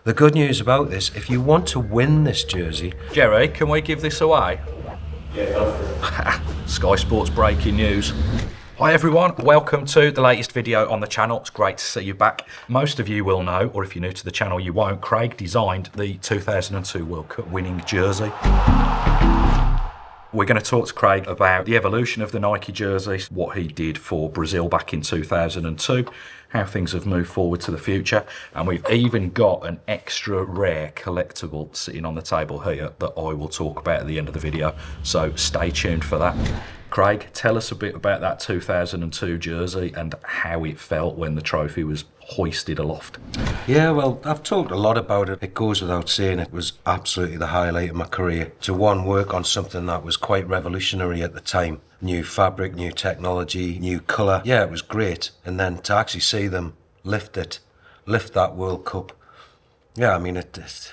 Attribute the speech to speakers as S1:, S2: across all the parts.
S1: The good news about this, if you want to win this jersey...
S2: Jerry, can we give this away?
S3: Yeah, go for it.
S2: Sky Sports breaking news. Hi everyone, welcome to the latest video on the channel. It's great to see you back. Most of you will know, or if you're new to the channel you won't, Craig designed the 2002 World Cup winning jersey. We're going to talk to Craig about the evolution of the Nike jersey, what he did for Brazil back in 2002, how things have moved forward to the future, and we've even got an extra rare collectible sitting on the table here that I will talk about at the end of the video, so stay tuned for that. Craig, tell us a bit about that 2002 jersey and how it felt when the trophy was hoisted aloft.
S1: Yeah, well, I've talked a lot about it. It goes without saying it was absolutely the highlight of my career. To work on something that was quite revolutionary at the time. New fabric, new technology, new colour. Yeah, it was great. And then to actually see them lift that World Cup. Yeah, I mean, it's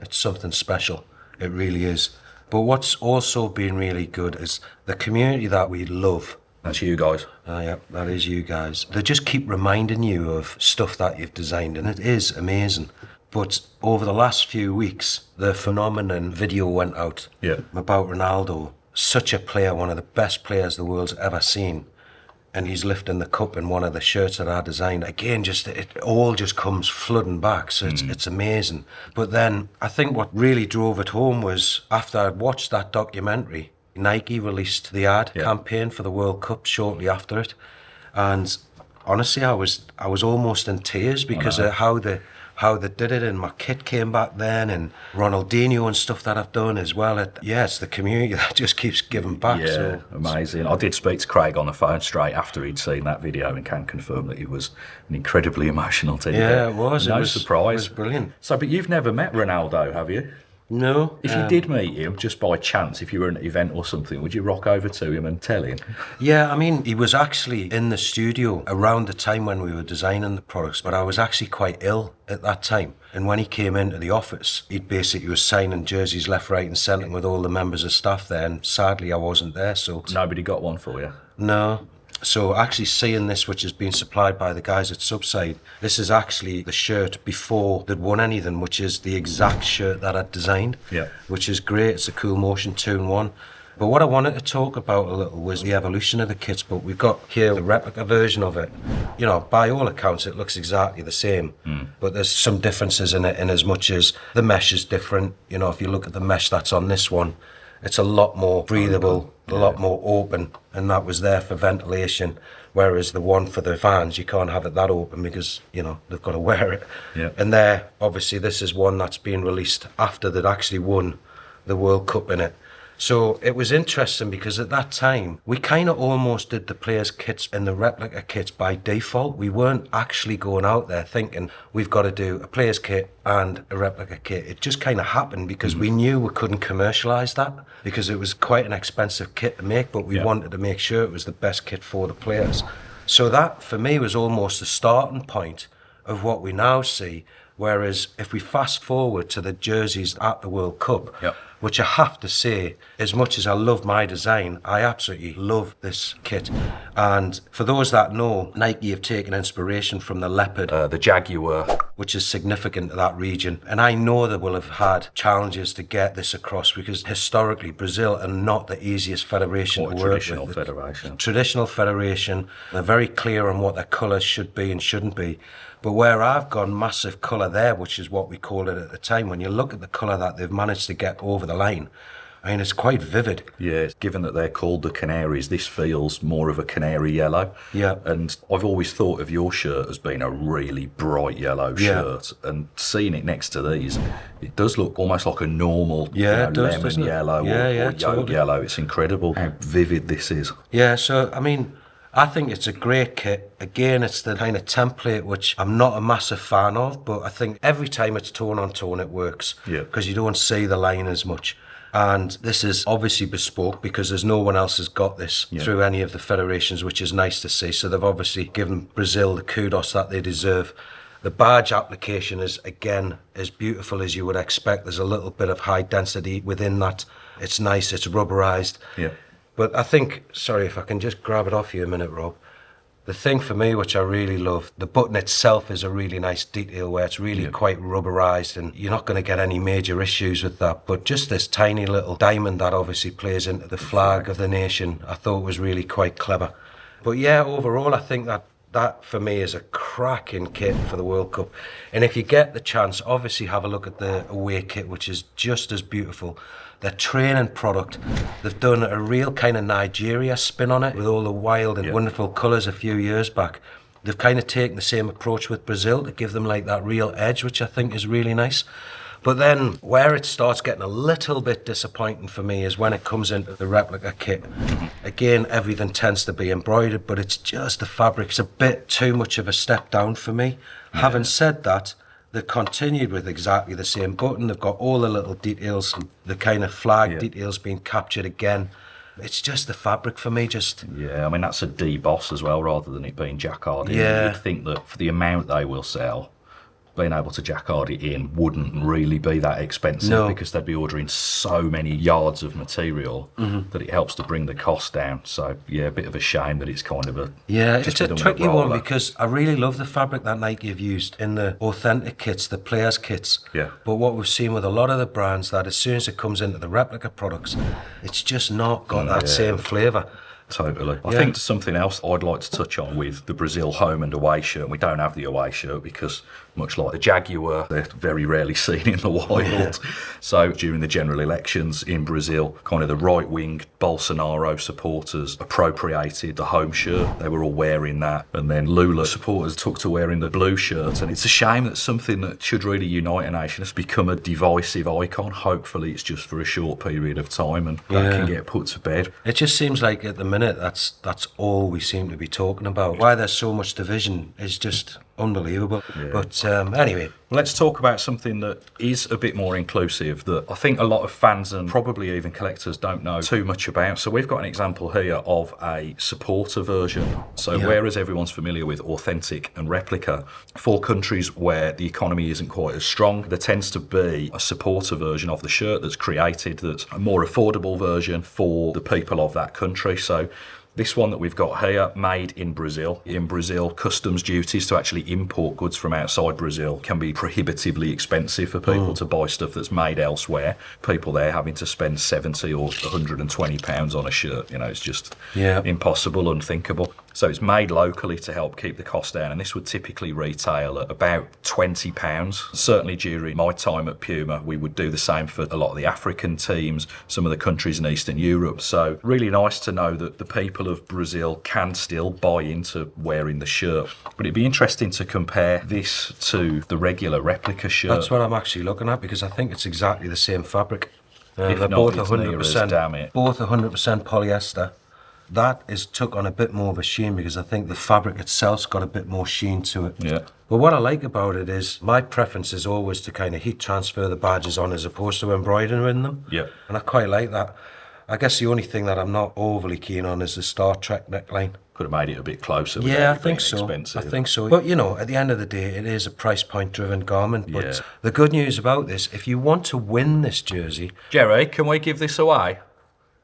S1: something special. It really is. But what's also been really good is the community that we love.
S2: That's you guys.
S1: Yeah, that is you guys. They just keep reminding you of stuff that you've designed, and it is amazing. But over the last few weeks, the phenomenon video went out about Ronaldo. Such a player, one of the best players the world's ever seen. And he's lifting the cup in one of the shirts that I designed. Again, it all just comes flooding back, so it's amazing. But then I think what really drove it home was after I'd watched that documentary, Nike released the ad campaign for the World Cup shortly after it. And honestly, I was almost in tears because of how they did it, and my kit came back then, and Ronaldinho and stuff that I've done as well. It's the community that just keeps giving back.
S2: Yeah,
S1: so
S2: amazing. I did speak to Craig on the phone straight after he'd seen that video and can confirm that it was an incredibly emotional thing.
S1: Yeah, it was.
S2: No
S1: it was,
S2: surprise.
S1: It was brilliant.
S2: So, but you've never met Ronaldo, have you?
S1: No.
S2: If you did meet him, just by chance, if you were at an event or something, would you rock over to him and tell him?
S1: Yeah, I mean, he was actually in the studio around the time when we were designing the products, but I was actually quite ill at that time. And when he came into the office, he was signing jerseys left, right and centre with all the members of staff there, and sadly I wasn't there, so...
S2: Nobody got one for you?
S1: No. So actually seeing this, which has been supplied by the guys at Subside, this is actually the shirt before they'd won anything, which is the exact shirt that I'd designed, which is great. It's a Cool Motion 2-in-1. But what I wanted to talk about a little was the evolution of the kits, but we've got here the replica version of it. You know, by all accounts, it looks exactly the same, but there's some differences in it, in as much as the mesh is different. You know, if you look at the mesh that's on this one, it's a lot more breathable, a lot more open, and that was there for ventilation. Whereas the one for the fans, you can't have it that open because, you know, they've got to wear it.
S2: Yeah.
S1: And there, obviously, this is one that's been released after they'd actually won the World Cup in it. So it was interesting because at that time, we kind of almost did the players' kits and the replica kits by default. We weren't actually going out there thinking we've got to do a players' kit and a replica kit. It just kind of happened because we knew we couldn't commercialise that because it was quite an expensive kit to make, but we wanted to make sure it was the best kit for the players. So that, for me, was almost the starting point of what we now see. Whereas if we fast forward to the jerseys at the World Cup, which I have to say, as much as I love my design, I absolutely love this kit. And for those that know, Nike have taken inspiration from the leopard,
S2: The Jaguar.
S1: which is significant to that region. And I know they will have had challenges to get this across because historically Brazil are not the easiest federation to work
S2: Traditional
S1: with.
S2: federation.
S1: Traditional federation. They're very clear on what their colours should be and shouldn't be. But where I've gone massive colour there, which is what we called it at the time, when you look at the colour that they've managed to get over the line, I mean, it's quite vivid.
S2: Yeah, given that they're called the Canaries, this feels more of a canary yellow.
S1: Yeah.
S2: And I've always thought of your shirt as being a really bright yellow shirt. And seeing it next to these, it does look almost like a normal
S1: it does,
S2: lemon
S1: doesn't it?
S2: yellow or yolk
S1: totally.
S2: yellow. It's incredible how vivid this is.
S1: Yeah, so, I mean, I think it's a great kit. Again, it's the kind of template which I'm not a massive fan of, but I think every time it's tone on tone, it works.
S2: Yeah.
S1: Because you don't see the line as much. And this is obviously bespoke because there's no one else has got this through any of the federations, which is nice to see. So they've obviously given Brazil the kudos that they deserve. The badge application is, again, as beautiful as you would expect. There's a little bit of high density within that. It's nice, it's rubberized.
S2: Yeah.
S1: But I think, sorry if I can just grab it off you a minute, Rob. The thing for me, which I really love, the button itself is a really nice detail where it's really quite rubberized, and you're not going to get any major issues with that. But just this tiny little diamond that obviously plays into the flag of the nation, I thought was really quite clever. But yeah, overall, I think that for me is a cracking kit for the World Cup. And if you get the chance, obviously have a look at the away kit, which is just as beautiful. Their training product, they've done a real kind of Nigeria spin on it with all the wild and wonderful colours a few years back. They've kind of taken the same approach with Brazil to give them like that real edge, which I think is really nice. But then where it starts getting a little bit disappointing for me is when it comes into the replica kit. Again, everything tends to be embroidered, but it's just the fabric's a bit too much of a step down for me. Yeah. Having said that, they've continued with exactly the same button. They've got all the little details, the kind of flag details being captured again. It's just the fabric for me, just...
S2: Yeah, I mean, that's a deboss as well, rather than it being jacquarded.
S1: Yeah.
S2: You'd think that for the amount they will sell, being able to jacquard it in wouldn't really be that expensive, because they'd be ordering so many yards of material that it helps to bring the cost down. So yeah, a bit of a shame that it's kind of a...
S1: Yeah, it's a tricky one, because I really love the fabric that Nike have used in the authentic kits, the players' kits.
S2: Yeah.
S1: But what we've seen with a lot of the brands, that as soon as it comes into the replica products, it's just not got that same flavour.
S2: Totally. I think something else I'd like to touch on with the Brazil home and away shirt. We don't have the away shirt because, much like the Jaguar, they're very rarely seen in the wild. Yeah. So during the general elections in Brazil, kind of the right-wing Bolsonaro supporters appropriated the home shirt. They were all wearing that. And then Lula supporters took to wearing the blue shirt. And it's a shame that something that should really unite a nation has become a divisive icon. Hopefully it's just for a short period of time and that can get put to bed.
S1: It just seems like at the minute that's all we seem to be talking about. Why there's so much division is just unbelievable. But anyway,
S2: let's talk about something that is a bit more inclusive, that I think a lot of fans and probably even collectors don't know too much about. So we've got an example here of a supporter version. So whereas everyone's familiar with authentic and replica, for countries where the economy isn't quite as strong, there tends to be a supporter version of the shirt that's created, that's a more affordable version for the people of that country. So this one that we've got here, made in Brazil. In Brazil, customs duties to actually import goods from outside Brazil can be prohibitively expensive for people to buy stuff that's made elsewhere. People there having to spend £70 or £120 on a shirt. You know, it's just impossible, unthinkable. So it's made locally to help keep the cost down, and this would typically retail at about £20. Certainly during my time at Puma, we would do the same for a lot of the African teams, some of the countries in Eastern Europe. So really nice to know that the people of Brazil can still buy into wearing the shirt. But it'd be interesting to compare this to the regular replica shirt.
S1: That's what I'm actually looking at, because I think it's exactly the same fabric.
S2: If
S1: they're
S2: not,
S1: both
S2: it's
S1: 100%,
S2: damn it.
S1: both 100% polyester. That is took on a bit more of a sheen, because I think the fabric itself's got a bit more sheen to it.
S2: Yeah.
S1: But what I like about it is, my preference is always to kind of heat transfer the badges on as opposed to embroidering them.
S2: Yeah.
S1: And I quite like that. I guess the only thing that I'm not overly keen on is the Star Trek neckline.
S2: Could have made it a bit closer.
S1: Yeah, I think so.
S2: Expensive.
S1: I think so. But, you know, at the end of the day, it is a price point driven garment. But the good news about this, if you want to win this jersey...
S2: Jerry, can we give this away?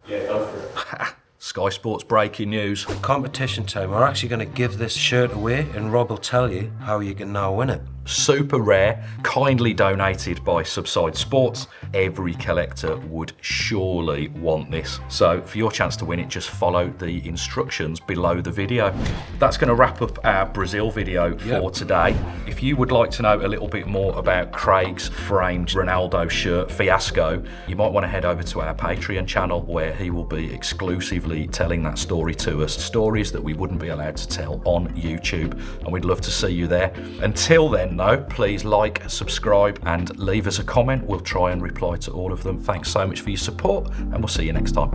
S3: Yeah, go for it.
S2: Sky Sports breaking news.
S1: Competition time. We're actually going to give this shirt away, and Rob will tell you how you can now win it.
S2: Super rare, kindly donated by Subside Sports. Every collector would surely want this. So for your chance to win it, just follow the instructions below the video. That's going to wrap up our Brazil video for today. If you would like to know a little bit more about Craig's framed Ronaldo shirt fiasco, you might want to head over to our Patreon channel, where he will be exclusively telling that story to us. Stories that we wouldn't be allowed to tell on YouTube, and we'd love to see you there. Until then, though, please like, subscribe, and leave us a comment. We'll try and reply to all of them. Thanks so much for your support, and we'll see you next time.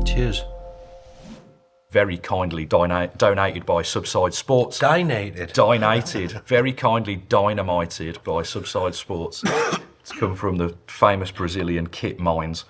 S1: Cheers.
S2: Very kindly donated by Subside Sports. Donated. Very kindly dynamited by Subside Sports. It's come from the famous Brazilian kit mines.